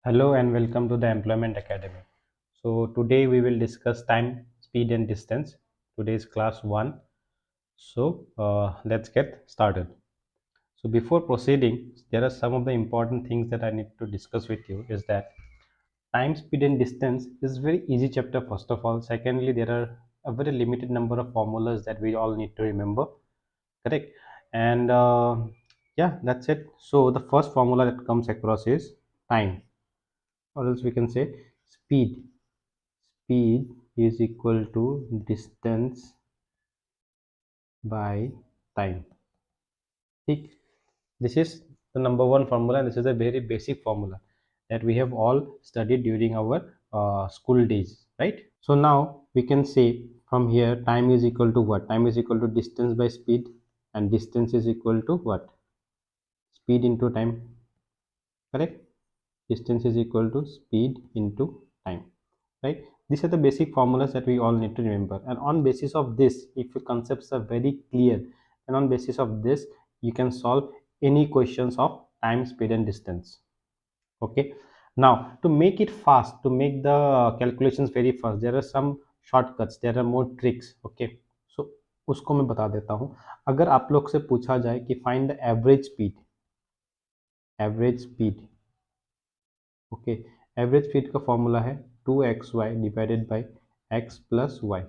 Hello and welcome to the Employment Academy. So today we will discuss time, speed and distance. Today is class 1. Let's get started. So before proceeding, there are some of the important things that I need to discuss with you is that time, speed and distance is very easy chapter first of all. Secondly, there are a very limited number of formulas that we all need to remember, correct? And yeah, that's it. So the first formula that comes across is time, or else we can say speed. Speed is equal to distance by time. ठीक? This is the number one formula, and this is a very basic formula that we have all studied during our school days, right? So now we can say from here time is equal to what? Time is equal to distance by speed, and distance is equal to what? Speed into time, correct? Distance is equal to speed into time, right? These are the basic formulas that we all need to remember, and on basis of this, if your concepts are very clear, and on basis of this you can solve any questions of time, speed and distance. Okay, now to make it fast, to make the calculations very fast, there are some shortcuts, there are more tricks. Okay, so उसको मैं बता देता हूँ. अगर आप लोग से पूछा जाए कि find the average speed, okay, average speed का फॉर्मूला है 2xy divided by x plus y.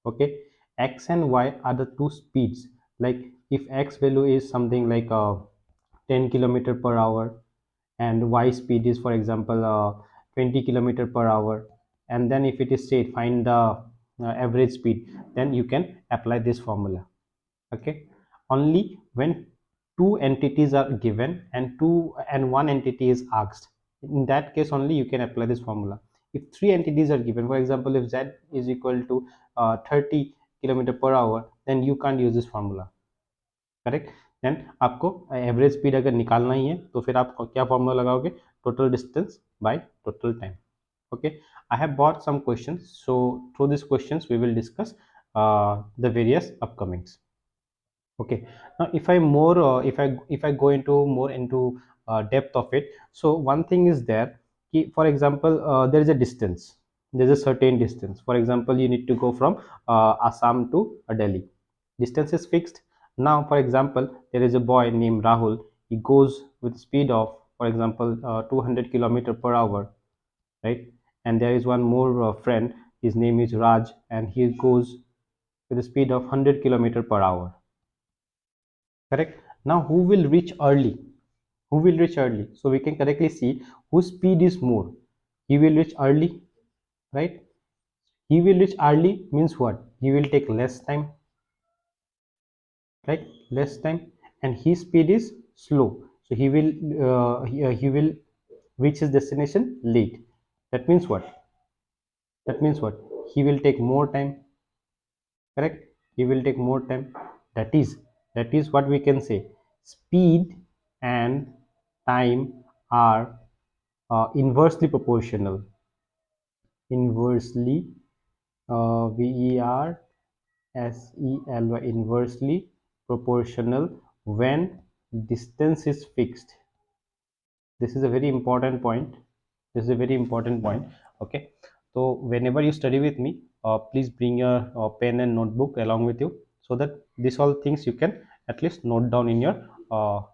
Okay, x and y are the two speeds. Like if x value is something like 10 kilometer per hour, and y speed is for example 20 kilometer per hour, and then if it is said find the average speed, then you can apply this formula. Okay, only when two entities are given and one entity is asked, in that case only you can apply this formula. If three entities are given, for example if z is equal to 30 kilometer per hour, then you can't use this formula, correct? Then आपको average speed अगर निकालना ही है तो फिर आप क्या formula लगाओगे? Total distance by total time. Okay, I have brought some questions, so through these questions we will discuss the various upcomings. Okay, now if I more if I go into more into depth of it, so one thing is there, for example there is a distance, there is a certain distance. For example, you need to go from Assam to Delhi. Distance is fixed. Now for example, there is a boy named Rahul. He goes with speed of, for example 200 kilometer per hour, right? And there is one more friend, his name is Raj, and he goes with a speed of 100 kilometer per hour, correct? Now who will reach early? Who will reach early? So we can correctly see whose speed is more. He will reach early, right? He will reach early means what? He will take less time, right? Less time. And his speed is slow, so he will reach his destination late. That means what? That means what? He will take more time, correct? He will take more time. that is that is what we can say, speed and time are inversely proportional. Inversely, VERSELY, inversely proportional when distance is fixed. This is a very important point. This is a very important point. Okay, so whenever you study with me, please bring your pen and notebook along with you, so that these all things you can at least note down in your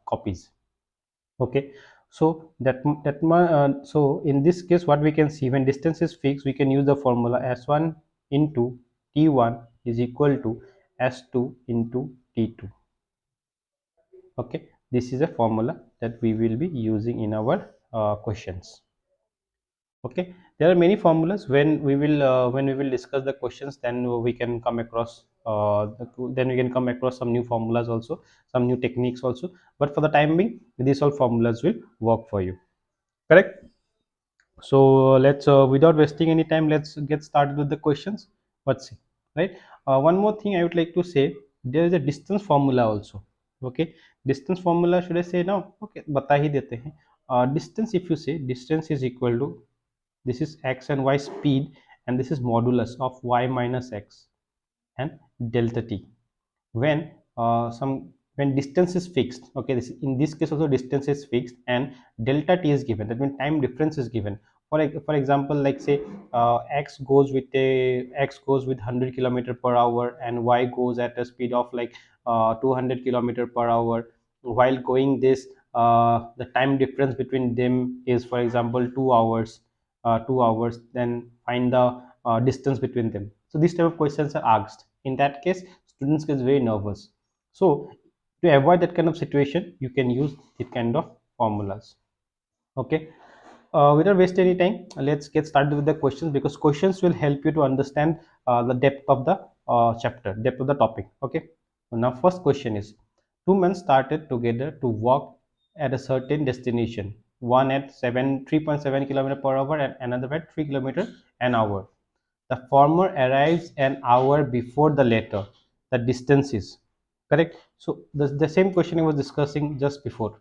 copies. Okay, so so in this case what we can see, when distance is fixed, we can use the formula s1 into t1 is equal to s2 into t2. Okay, this is a formula that we will be using in our questions. Okay, there are many formulas. When we will discuss the questions, then we can come across then we can come across some new formulas also, some new techniques also. But for the time being, these all formulas will work for you, correct? So let's without wasting any time, let's get started with the questions. Let's see, right? One more thing I would like to say, there is a distance formula also. Okay, distance formula, should I say now? Okay, bata hi dete hain. Distance, if you say distance is equal to, this is x and y speed, and this is modulus of y minus x and delta t. When some when distance is fixed, okay, in this case also distance is fixed and delta t is given, that means time difference is given. For example, like say x goes with 100 kilometer per hour and y goes at a speed of like 200 kilometer per hour. While going this, the time difference between them is, for example, 2 hours. 2 hours, then find the distance between them. So these type of questions are asked. In that case, students get very nervous. So to avoid that kind of situation, you can use this kind of formulas. Okay, without waste any time, let's get started with the questions, because questions will help you to understand the depth of the chapter, depth of the topic. Okay, so now first question is, two men started together to walk at a certain destination, one at 3.7 kilometer per hour and another at 3 kilometer an hour. The former arrives an hour before the latter. The distance is correct. So the same question I was discussing just before,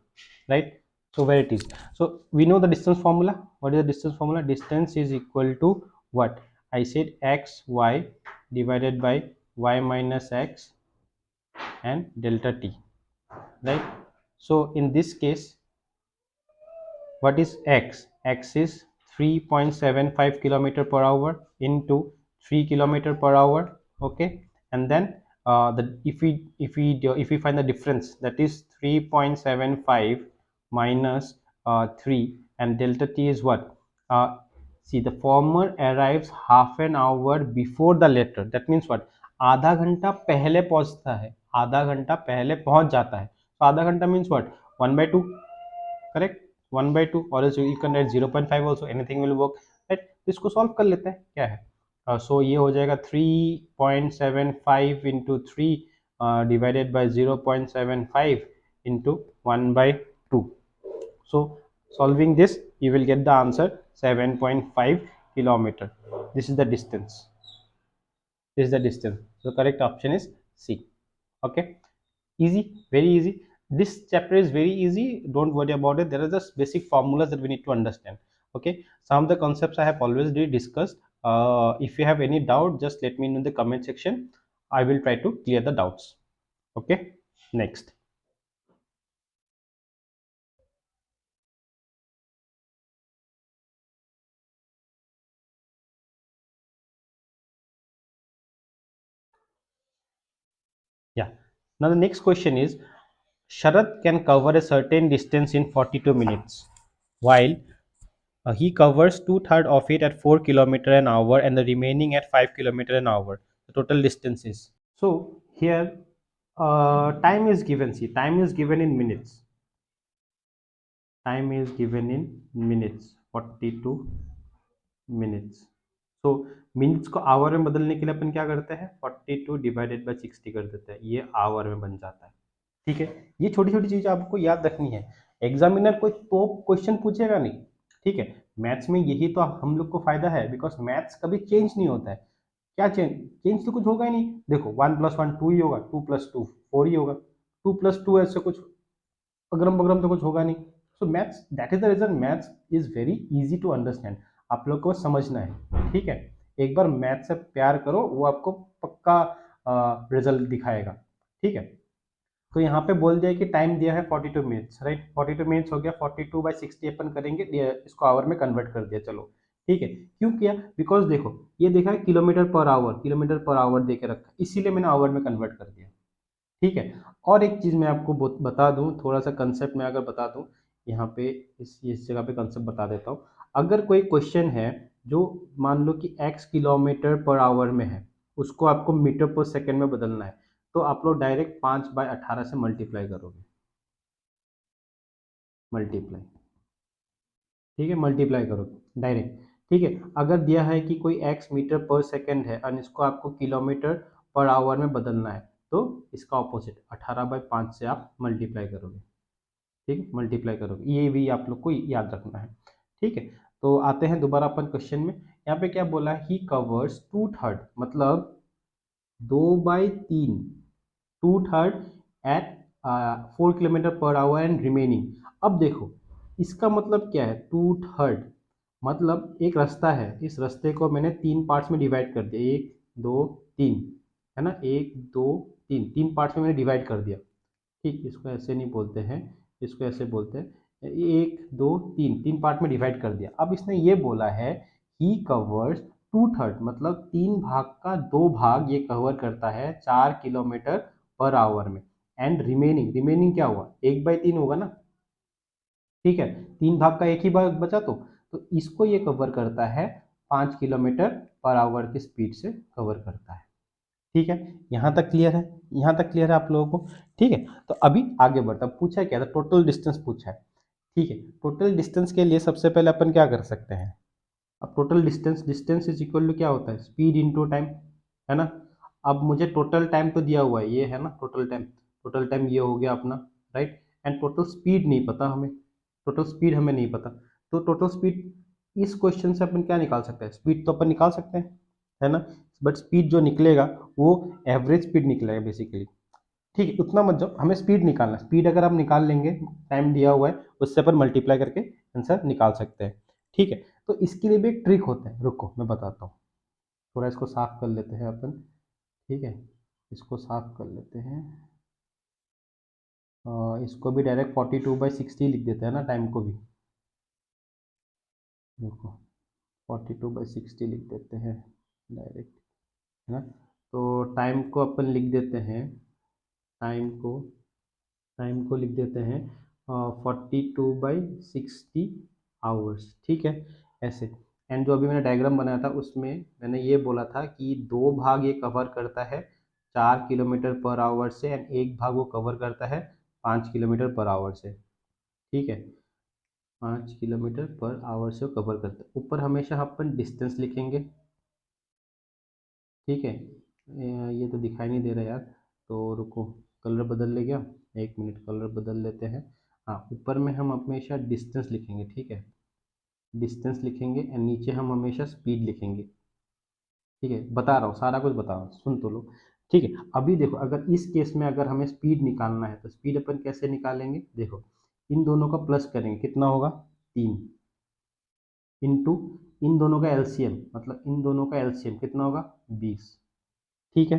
right? So where it is. So we know the distance formula. What is the distance formula? Distance is equal to what? I said x y divided by y minus x and delta t, right? So in this case, what is x? X is 3.75 kilometer per hour into 3 kilometer per hour. Okay, and then the if we find the difference, that is 3.75 minus 3, and delta t is what? See, the former arrives half an hour before the latter. That means what? आधा घंटा पहले पहुंचता है, आधा घंटा पहले पहुंच जाता है. तो आधा घंटा मीन्स व्हाट? 1/2, करेक्ट. 1/2, और you can write 0.5 also, anything will work, right. इसको सॉल्व कर लेते हैं, क्या है. सो ये हो जाएगा 3.75 into 3 divided by 0.75 into 1/2. So solving this, you will get the answer 7.5 kilometer. This is the distance. This is the distance. So correct option is C. Okay, easy, very easy. This chapter is very easy. Don't worry about it. There are just basic formulas that we need to understand. Okay, some of the concepts I have already discussed. If you have any doubt, just let me know in the comment section. I will try to clear the doubts. Okay, next. Yeah. Now the next question is, Sharat can cover a certain distance in 42 minutes, while he covers two-thirds of it at 4 kilometer an hour and the remaining at 5 kilometer an hour. The total distance is. So here time is given. See, time is given in minutes. Time is given in minutes. 42 minutes. So minutes को our में बदलने के लिए अपन क्या करते हैं? 42 divided by 60 कर देते हैं, ये आवर में बन जाता है. ठीक है, ये छोटी छोटी चीज आपको याद रखनी है. एग्जामिनर कोई तो क्वेश्चन पूछेगा नहीं. ठीक है, मैथ्स में यही तो हम लोग को फायदा है, बिकॉज मैथ्स कभी चेंज नहीं होता है. क्या चेंज? चेंज तो कुछ होगा ही नहीं. देखो 1+1 2 ही होगा, 2+2 4 ही होगा, 2+2 ऐसे कुछ अगरम बगरम तो कुछ होगा नहीं. So maths, that is the reason maths is very easy to understand. आप लोग को समझना है. ठीक है, एक बार मैथ से प्यार करो, वो आपको पक्का रिजल्ट दिखाएगा. ठीक है, तो यहाँ पे बोल दिया कि टाइम दिया है 42 मिनट्स, राइट. 42 मिनट्स हो गया, 42/60 अपन करेंगे, इसको आवर में कन्वर्ट कर दिया. चलो ठीक है, क्यों किया? बिकॉज देखो ये देखा है kilometre per hour, kilometre per hour दे के रखा, इसीलिए मैंने आवर में कन्वर्ट कर दिया. ठीक है, और एक चीज़ मैं आपको बता दूं, थोड़ा सा कंसेप्ट मैं अगर बता दूं यहाँ पे, इस जगह पे कंसेप्ट बता देता हूँ. अगर कोई क्वेश्चन है जो मान लो कि x किलोमीटर पर आवर में है, उसको आपको मीटर पर सेकंड में बदलना है, तो आप लोग डायरेक्ट 5/18 से मल्टीप्लाई करोगे. मल्टीप्लाई, ठीक है, मल्टीप्लाई करो डायरेक्ट. ठीक है, अगर दिया है कि कोई x मीटर पर सेकंड है और इसको आपको किलोमीटर पर आवर में बदलना है, तो इसका ऑपोजिट 18/5 से आप मल्टीप्लाई करोगे. ठीक है, मल्टीप्लाई करोगे, ये भी आप लोग को याद रखना है. ठीक है, तो आते हैं दोबारा अपन क्वेश्चन में. यहाँ पे क्या बोला? ही कवर्स 2/3, मतलब 2/3, 2/3 at 4 kilometre per hour and remaining. अब देखो इसका मतलब क्या है? 2/3 मतलब एक रास्ता है, इस रास्ते को मैंने 3 पार्ट्स में डिवाइड कर दिया, 1 2 3, है ना, 1 2 3, 3 पार्ट्स में मैंने डिवाइड कर दिया. ठीक, इसको ऐसे नहीं बोलते हैं, इसको ऐसे बोलते हैं, एक दो तीन, तीन पार्ट में डिवाइड कर दिया। अब इसने ये बोला है ही कवर्स टू थर्ड, मतलब तीन भाग का दो भाग ये कवर करता है 4 किलोमीटर पर आवर में। एंड रिमेनिंग, रिमेनिंग क्या हुआ, 1/3 होगा ना, ठीक है, तीन भाग का एक ही भाग बचा, तो इसको ये कवर करता है 5 किलोमीटर पर आवर की स्पीड से कवर करता है। ठीक है, यहाँ तक क्लियर है, यहाँ तक क्लियर है आप लोगों को। ठीक है, तो अभी आगे बढ़ता, पूछा क्या था, टोटल डिस्टेंस पूछा है। ठीक है, टोटल डिस्टेंस के लिए सबसे पहले अपन क्या कर सकते हैं, अब total distance, distance is equal to क्या होता है, स्पीड इनटू टाइम, है ना। अब मुझे टोटल टाइम तो दिया हुआ है, ये है ना टोटल टाइम, टोटल टाइम ये हो गया अपना, राइट। एंड टोटल स्पीड नहीं पता हमें, टोटल स्पीड हमें नहीं पता, तो टोटल स्पीड इस क्वेश्चन से अपन क्या निकाल सकते हैं, स्पीड तो अपन निकाल सकते हैं, है ना, बट स्पीड जो निकलेगा वो एवरेज स्पीड निकलेगा बेसिकली। ठीक है, उतना मत जाओ, हमें स्पीड निकालना है, स्पीड अगर आप निकाल लेंगे, टाइम दिया हुआ है उससे अपन मल्टीप्लाई करके आंसर निकाल सकते हैं। ठीक है, तो इसके लिए भी एक ट्रिक होता है, रुको मैं बताता हूँ, थोड़ा इसको साफ कर लेते हैं अपन। ठीक है, इसको साफ कर लेते हैं, इसको भी डायरेक्ट 42/60 लिख देते हैं ना, टाइम को भी, देखो 42/60 लिख देते हैं डायरेक्ट, है ना। तो टाइम को अपन लिख देते हैं, टाइम को, टाइम को लिख देते हैं 42/60 आवर्स, ठीक है, ऐसे। एंड जो अभी मैंने डायग्राम बनाया था उसमें मैंने ये बोला था कि दो भाग ये कवर करता है 4 किलोमीटर पर आवर से, एंड एक भाग वो कवर करता है 5 किलोमीटर पर आवर से। ठीक है, 5 किलोमीटर पर आवर से वो कवर करता है, ऊपर हमेशा अपन डिस्टेंस लिखेंगे। ठीक है, ये तो दिखाई नहीं दे रहा यार, तो रुको, कलर बदल ले गया, एक मिनट कलर बदल लेते हैं। हाँ, ऊपर में हम हमेशा डिस्टेंस लिखेंगे, ठीक है, डिस्टेंस लिखेंगे, एंड नीचे हम हमेशा स्पीड लिखेंगे। ठीक है, बता रहा हूँ, सारा कुछ बता रहा हूँ, सुन तो लो। ठीक है, अभी देखो, अगर इस केस में अगर हमें स्पीड निकालना है तो स्पीड अपन कैसे निकालेंगे, देखो इन दोनों का प्लस करेंगे, कितना होगा, 3, इंटू इन दोनों का एलसीएम, मतलब इन दोनों का एलसीएम कितना होगा, 20। ठीक है,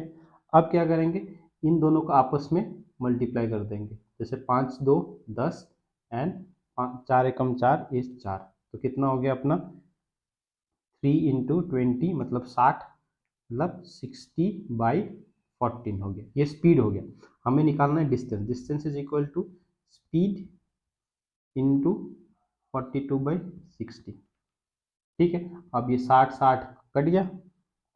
अब क्या करेंगे, इन दोनों को आपस में मल्टीप्लाई कर देंगे, जैसे 5 2 10, एंड 4 एकम 4 इज 4, तो कितना हो गया अपना, 3 × 20 मतलब 60, मतलब 60/14 हो गया, ये स्पीड हो गया। हमें निकालना है distance, distance is equal to speed into 42/60। ठीक है, अब ये 60 60 कट गया,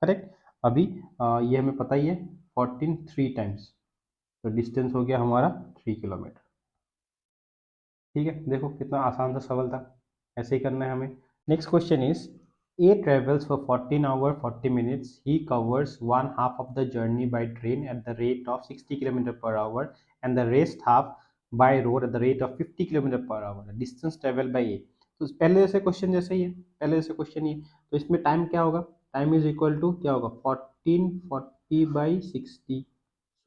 करेक्ट। अभी ये हमें पता ही है, 14 3 टाइम्स, तो डिस्टेंस हो गया हमारा 3 किलोमीटर। ठीक है, देखो कितना आसान सा सवाल था, ऐसे ही करना है हमें। Next question is, A travels for 14 hours 40 minutes. He covers one half of the journey by train at the rate of 60 km per hour and the rest half by road at the rate of 50 km per hour. Distance traveled by A. तो पहले जैसे question जैसे ही है, पहले जैसे question ही है, तो इसमें टाइम क्या होगा, टाइम इज इक्वल टू क्या होगा, 1440/60,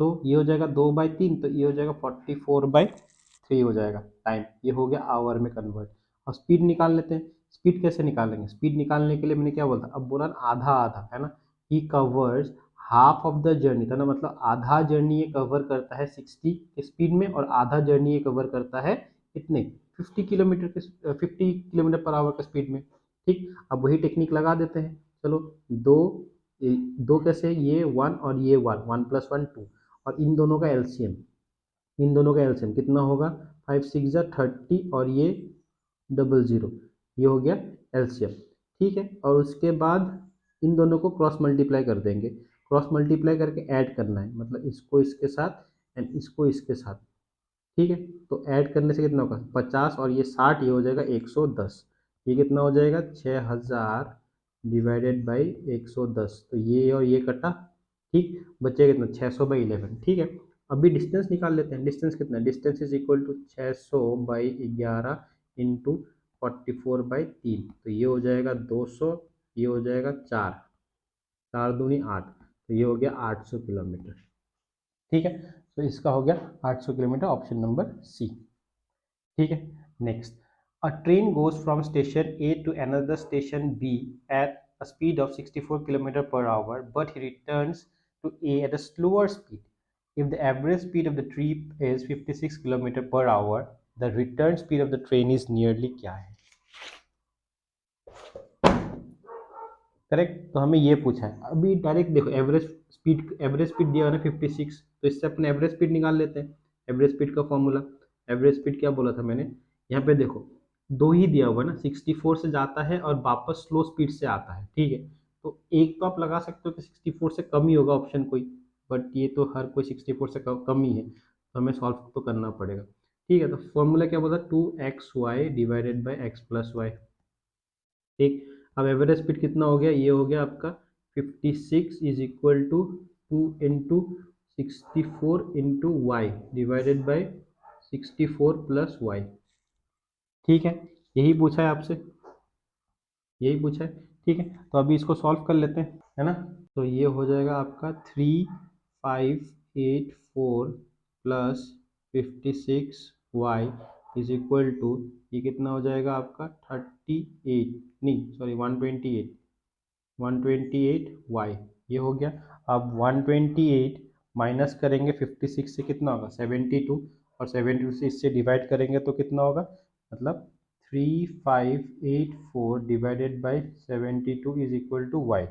तो ये हो जाएगा 2/3, तो ये हो जाएगा 44/3 हो जाएगा टाइम, ये हो गया आवर में कन्वर्ट। और स्पीड निकाल लेते हैं, स्पीड कैसे निकालेंगे, स्पीड निकालने के लिए मैंने क्या बोला था, अब बोला ना आधा आधा, है ना, ही covers half of the journey, था ना, मतलब आधा जर्नी ये कवर करता है 60 के स्पीड में, और आधा जर्नी ये कवर करता है कितने, 50 किलोमीटर पर आवर का स्पीड में। ठीक, अब वही टेक्निक लगा देते हैं, चलो, दो, दो कैसे, ये वन और ये वन, 1 + 1 2, और इन दोनों का एलसीएम, इन दोनों का एलसीएम कितना होगा, 5 6 30, और ये 00, ये हो गया एलसीएम। ठीक है, और उसके बाद इन दोनों को क्रॉस मल्टीप्लाई कर देंगे, क्रॉस मल्टीप्लाई करके ऐड करना है, मतलब इसको इसके साथ एंड इसको इसके साथ। ठीक है, तो ऐड करने से कितना होगा, 50, और ये 60, ये हो जाएगा 110, ये कितना हो जाएगा, 6000 डिवाइडेड बाई 110, तो ये और ये कटा, ठीक, बचेगा कितना, 600/11। ठीक है, अभी डिस्टेंस निकाल लेते हैं, डिस्टेंस कितना है, distance is equal to 600/11 into 44/3, तो ये हो जाएगा 200, ये हो जाएगा 4, 4 दूनी 8, तो ये हो गया 800 किलोमीटर। ठीक है, तो इसका हो गया 800 किलोमीटर, ऑप्शन नंबर सी। ठीक है, next, a train goes from station A to another station B at a speed of 64 km per hour, but he returns to A at a slower speed. If the average speed of the trip is 56 kilometre per our, the return speed of the train is nearly क्या है? Correct. तो हमें ये पूछा है। अभी direct देखो, average speed दिया हुआ है ना 56, तो इससे अपने एवरेज स्पीड निकाल लेते हैं। एवरेज स्पीड का फॉर्मूला, एवरेज स्पीड क्या बोला था मैंने, यहाँ पे देखो दो ही दिया हुआ है ना, 64 से जाता है और वापस स्लो स्पीड से आता है, ठीक है। तो एक तो आप लगा सकते हो कि 64 से कम ही होगा ऑप्शन कोई, बट ये तो हर कोई 64 से कम ही है, तो हमें सॉल्व तो करना पड़ेगा। ठीक है, तो फॉर्मूला क्या बोला, 2xy divided by X plus Y. ठीक। अब एवरेज स्पीड कितना हो गया, ये हो गया आपका 56 is equal to 2 into 64 into Y divided by 64 + Y. ठीक है, यही पूछा है आपसे, यही पूछा है। ठीक है, तो अभी इसको सॉल्व कर लेते हैं, है ना। तो ये हो जाएगा आपका 3584 plus 56y is equal to, ये कितना हो जाएगा आपका 38, नहीं सॉरी 128, 128y, ये हो गया। अब 128 माइनस करेंगे 56 से, कितना होगा 72, और 72 से इससे डिवाइड करेंगे तो कितना होगा, मतलब 3584 divided by 72 is equal to Y.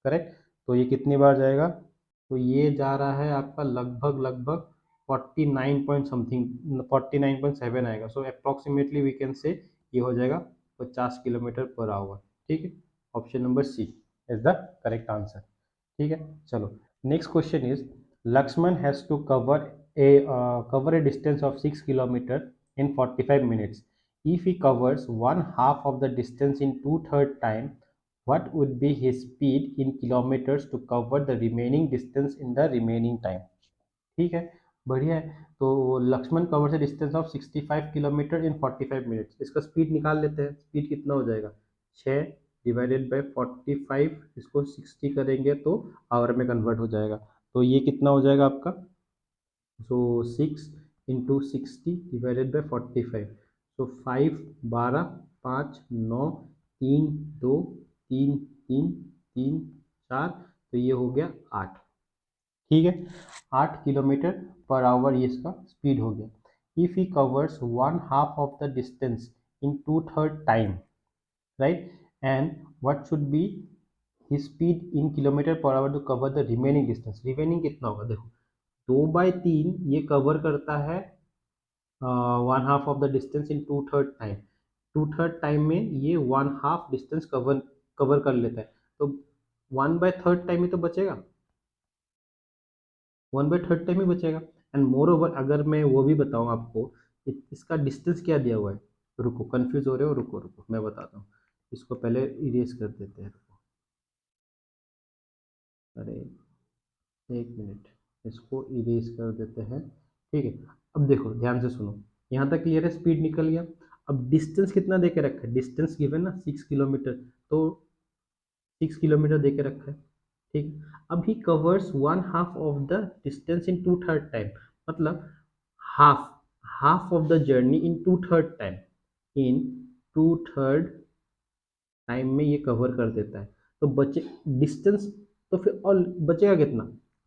Correct. तो ये कितनी बार जाएगा, तो ये जा रहा है आपका लगभग लगभग 49 पॉइंट समथिंग, 49.7 आएगा। सो अप्रॉक्सीमेटली वी कैन से ये हो जाएगा 50 किलोमीटर पर आवर। ठीक है, option number C is the correct answer. ठीक है, चलो next question is, Lakshman has to cover a distance of 6 kilometre in 45 minutes. If he covers one half of the distance in two-third time, what would be his speed in kilometers to cover the remaining distance in the remaining time? ठीक है, बढ़िया है। तो Lakshman covers a distance of 65 kilometre in 45 minutes, इसका speed निकाल लेते हैं। Speed कितना हो जाएगा, 6 डिवाइडेड बाई 45, इसको 60 करेंगे तो आवर में कन्वर्ट हो जाएगा। तो ये कितना हो जाएगा आपका, सो 6 इंटू 60 डिवाइडेड बाई 45, सो 5 12 5 9 3 2 3 3 3 4, तो ये हो गया 8। ठीक है, 8 किलोमीटर पर आवर ये इसका स्पीड हो गया। If he covers one half of the distance in two third time, right, and what should be his speed in kilometre per hour to cover the remaining distance. Remaining कितना होगा, देखो 2/3 ये cover करता है one half of the distance in two third time. Two third time में ये one half distance cover cover कर लेता है, तो 1/3 टाइम में तो बचेगा, 1/3 टाइम ही बचेगा। एंड मोर ओवर अगर मैं वो भी बताऊँ आपको, इसका डिस्टेंस क्या दिया हुआ है, रुको कंफ्यूज हो रहे हो, रुको रुको मैं बताता हूँ। इसको पहले इरेज कर देते हैं, रुको, अरे एक मिनट, इसको इरेज कर देते हैं। ठीक है, अब देखो ध्यान से सुनो, यहाँ तक क्लियर है, स्पीड निकल गया। अब डिस्टेंस कितना दे के रखा है, डिस्टेंस गिवन ना 6 किलोमीटर, तो 6 किलोमीटर दे के रखा है। ठीक है, अब he covers one half of the distance in two third time, मतलब half half of the journey in two third time, in two third time में ये कवर कर देता है। तो बचे डिस्टेंस, तो फिर और बचेगा कितना,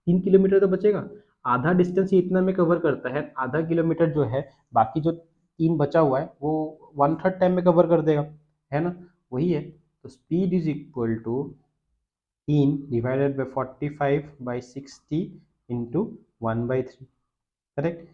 3 किलोमीटर तो बचेगा। आधा डिस्टेंस ये इतना में कवर करता है, आधा किलोमीटर जो है, बाकी जो 3 बचा हुआ है वो 1/3 टाइम में कवर कर देगा, है ना, वही है। तो speed is equal to 3 divided by 45/60 into 1/3। Correct,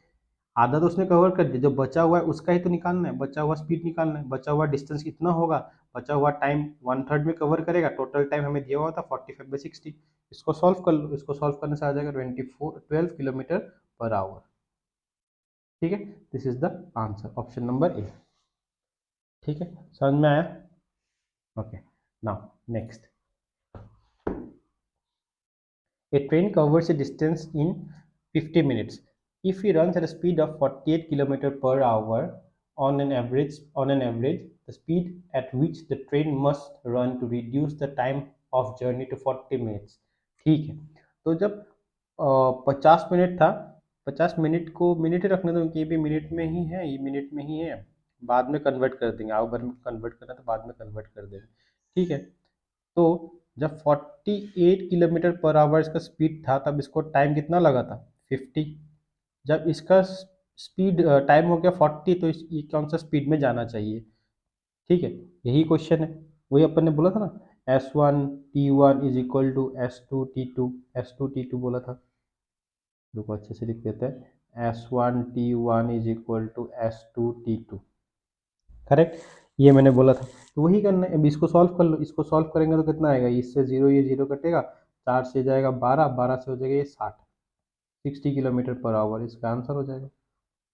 आधा तो उसने कवर कर दिया, जो बचा हुआ है उसका ही तो निकालना है, बचा हुआ स्पीड निकालना है, बचा हुआ डिस्टेंस कितना होगा, बचा हुआ टाइम 1/3 में कवर करेगा, टोटल टाइम हमें दिया हुआ था 45/60। इसको सॉल्व कर लो, इसको सॉल्व करने से आ जाएगा 12 किलोमीटर पर आवर। ठीक है, this is the answer, option number A. ठीक है, समझ में आया, okay. Now next, a train covers a distance in 50 minutes. If he runs at a speed of 48 km per hour on an average, the speed at which the train must run to reduce the time of journey to 40 minutes. ठीक है, तो जब 50 minute था, 50 minute को minute ही रखने दो क्योंकि ये भी मिनट में ही है, ये मिनट में ही है, बाद में कन्वर्ट कर देंगे, आओ भर में कन्वर्ट करना तो बाद में कन्वर्ट कर देंगे। ठीक है, तो जब 48 किलोमीटर पर आवर इसका स्पीड था, तब इसको टाइम कितना लगा था, 50। जब इसका स्पीड टाइम हो गया 40, तो ये कौन सा स्पीड में जाना चाहिए? ठीक है, यही क्वेश्चन है। वही अपन ने बोला था ना, S1 T1 = S2 T2, S2 T2 बोला था। रुको अच्छे से लिख देते हैं, S1 T1 = S2 T2, correct. ये मैंने बोला था। तो वही करना है। अब इसको सॉल्व कर लो। इसको सॉल्व करेंगे तो कितना आएगा, इससे जीरो, ये जीरो कटेगा, 4 से जाएगा 12, 12 से हो जाएगा ये 60, 60 km/h, इसका आंसर हो जाएगा।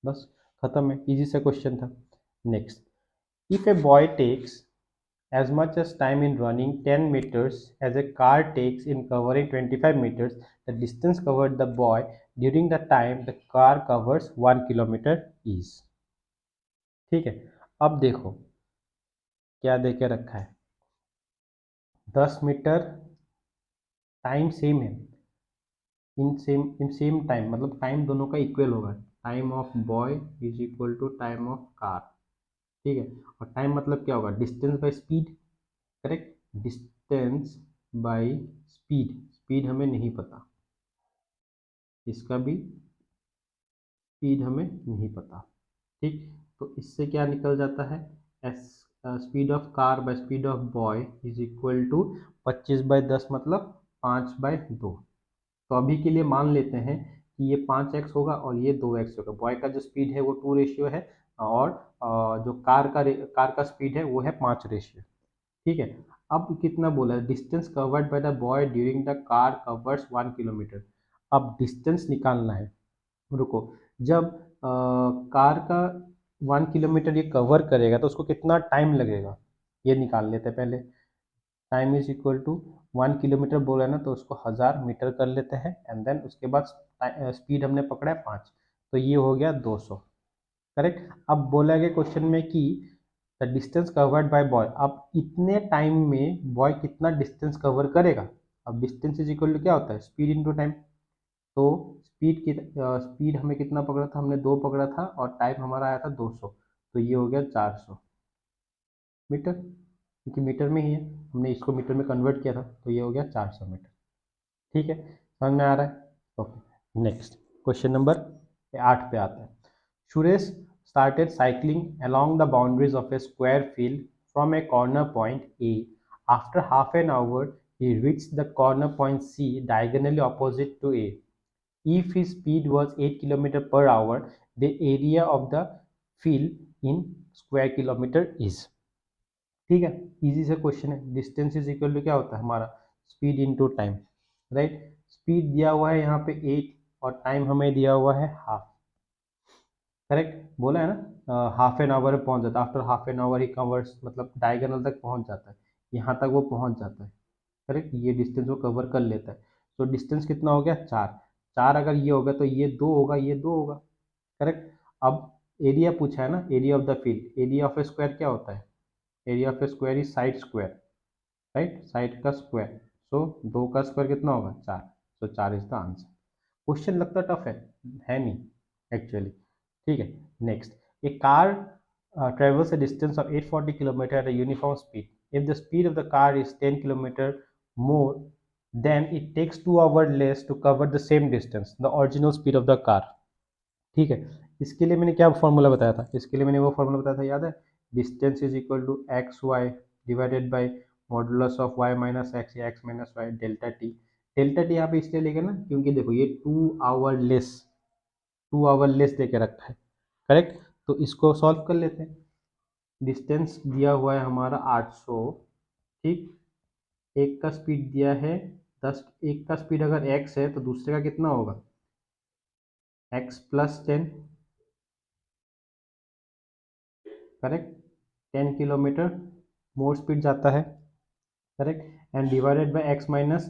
बस, खत्म है, इजी सा क्वेश्चन था। Next, if a boy takes as much as time in running 10 meters as a car takes in covering 25 meters, the distance covered the boy during the time the car covers 1 kilometer is। ठीक है, अब देखो क्या दे के रखा है, 10 metre, time same है, in same time, मतलब टाइम दोनों का इक्वल होगा, time of boy is equal to time of car. ठीक है, और टाइम मतलब क्या होगा, distance by speed, correct, distance by speed, speed हमें नहीं पता, इसका भी स्पीड हमें नहीं पता। ठीक, तो इससे क्या निकल जाता है, S speed of car by speed of boy is equal to 25/10, मतलब 5/2। तो अभी के लिए मान लेते हैं कि ये 5x होगा और ये 2x होगा। बॉय का जो स्पीड है वो 2 रेशियो है, और जो कार का स्पीड है वो है 5 रेशियो। ठीक है, अब कितना बोला है, distance covered by the boy during the car covers 1 kilometre. अब डिस्टेंस निकालना है। रुको, जब कार का 1 किलोमीटर ये कवर करेगा तो उसको कितना टाइम लगेगा, ये निकाल लेते हैं पहले। Time is equal to 1 kilometre बोला है ना, तो उसको 1000 मीटर कर लेते हैं, एंड देन उसके बाद स्पीड हमने पकड़ा है 5, तो ये हो गया 200, करेक्ट। अब बोला गया क्वेश्चन में कि the distance covered by boy, अब इतने टाइम में बॉय कितना डिस्टेंस कवर करेगा। अब डिस्टेंस इज इक्वल टू क्या होता है, स्पीड इनटू टाइम। तो स्पीड हमें कितना पकड़ा था, हमने 2 पकड़ा था, और टाइम हमारा आया था 200, तो ये हो गया 400 मीटर, क्योंकि मीटर में ही है, हमने इसको मीटर में कन्वर्ट किया था, तो ये हो गया 400 मीटर। ठीक है, समझ में आ रहा है। ओके, नेक्स्ट क्वेश्चन नंबर 8 पे आते हैं। Suresh started cycling along the boundaries of a square field from a corner point A. After half an hour, he reached the corner point C diagonally opposite to A. If his speed was 8 km/h, the area of the field in square kilometer is। ठीक है, easy से question है। Distance is equal to क्या होता है हमारा, speed into time, right. Speed दिया हुआ है यहाँ पे 8, और टाइम हमें दिया हुआ है हाफ, करेक्ट, बोला है ना, हाफ एन आवर में पहुंच जाता है, after half an hour he covers, मतलब डायगोनल तक पहुंच जाता है, यहाँ तक वो पहुंच जाता है, करेक्ट, ये डिस्टेंस वो कवर कर लेता है। तो डिस्टेंस कितना हो गया, 4, 4 अगर ये होगा तो ये 2 होगा, ये 2 होगा, करेक्ट। अब एरिया पूछा है ना, area of the field, area of A square क्या होता है, area of A square is side square, right, side का स्क्वायर। सो 2 का स्क्वायर कितना होगा, 4, सो 4 इज द आंसर। क्वेश्चन लगता टफ है नहीं एक्चुअली। ठीक है, next, A car travels a distance of 840 km at a uniform speed. If the speed of the car is 10 km more, then it takes 2 hours less to cover the same distance, the original speed of the car। ठीक है, इसके लिए मैंने क्या formula बताया था, इसके लिए मैंने वो फॉर्मूला बताया था, याद है, distance is equal to x y divided by modulus of y minus x, या x minus y, delta t. Delta t यहाँ पे इसलिए लेंगे ना, क्योंकि देखो ये 2 आवर लेस दे के रखा है, करेक्ट। तो इसको सॉल्व कर लेते हैं। डिस्टेंस दिया हुआ है हमारा 800, ठीक, एक का स्पीड दिया है 10, एक का स्पीड अगर x है तो दूसरे का कितना होगा, x+10, correct, 10 km more speed जाता है, correct, and divided by x minus,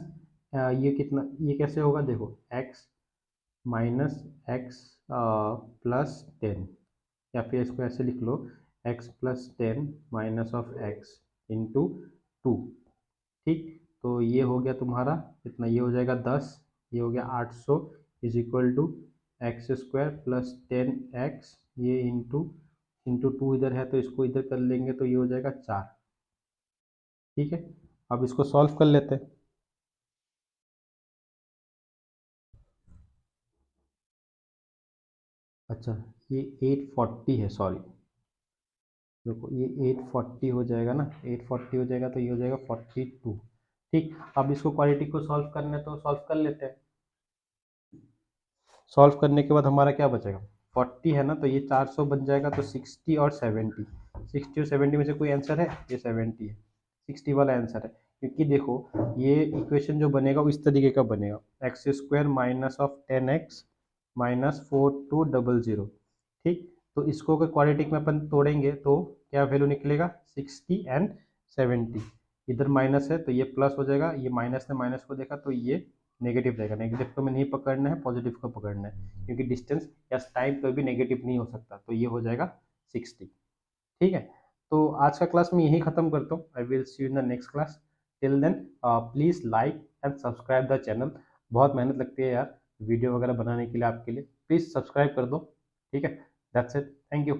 ये कितना, ये कैसे होगा, देखो x-x+10, या फिर इसको ऐसे लिख लो, x+10 minus of x into 2। ठीक, तो ये हो गया तुम्हारा कितना, ये हो जाएगा 10, ये हो गया 800 is equal to x² + 10x, ये इंटू 2 इधर है तो इसको इधर कर लेंगे तो ये हो जाएगा 4। ठीक है, अब इसको सॉल्व कर लेते हैं। अच्छा, ये 840 है, सॉरी। देखो ये 840 हो जाएगा ना, 840 हो जाएगा तो ये हो जाएगा 42। ठीक, अब इसको क्वालिटी को सॉल्व करना है तो सॉल्व कर लेते हैं। सॉल्व करने के बाद हमारा क्या बचेगा, 40 है ना, तो ये 400 बन जाएगा, तो 60 और 70, 60 और 70 में से कोई आंसर है, ये 70 है, 60 वाला आंसर है। क्योंकि देखो ये इक्वेशन जो बनेगा वो इस तरीके का बनेगा, x square minus of 10x minus 4200। ठीक, तो इसको अगर क्वाड्रेटिक में अपन तोड़ेंगे तो क्या वैल्यू निकलेगा, 60 एंड 70। इधर माइनस है तो ये प्लस हो जाएगा, ये माइनस ने माइनस को देखा तो ये नेगेटिव रहेगा, नेगेटिव को में नहीं पकड़ना है, पॉजिटिव को पकड़ना है, क्योंकि डिस्टेंस या टाइम कोई भी नेगेटिव नहीं हो सकता, तो ये हो जाएगा 60। ठीक है, तो आज का क्लास मैं यही खत्म करता हूँ। I will see you in the next class. Till then please like and subscribe the channel. बहुत मेहनत लगती है यार वीडियो वगैरह बनाने के लिए, आपके लिए प्लीज सब्सक्राइब कर दो। ठीक है, दैट्स इट, थैंक यू।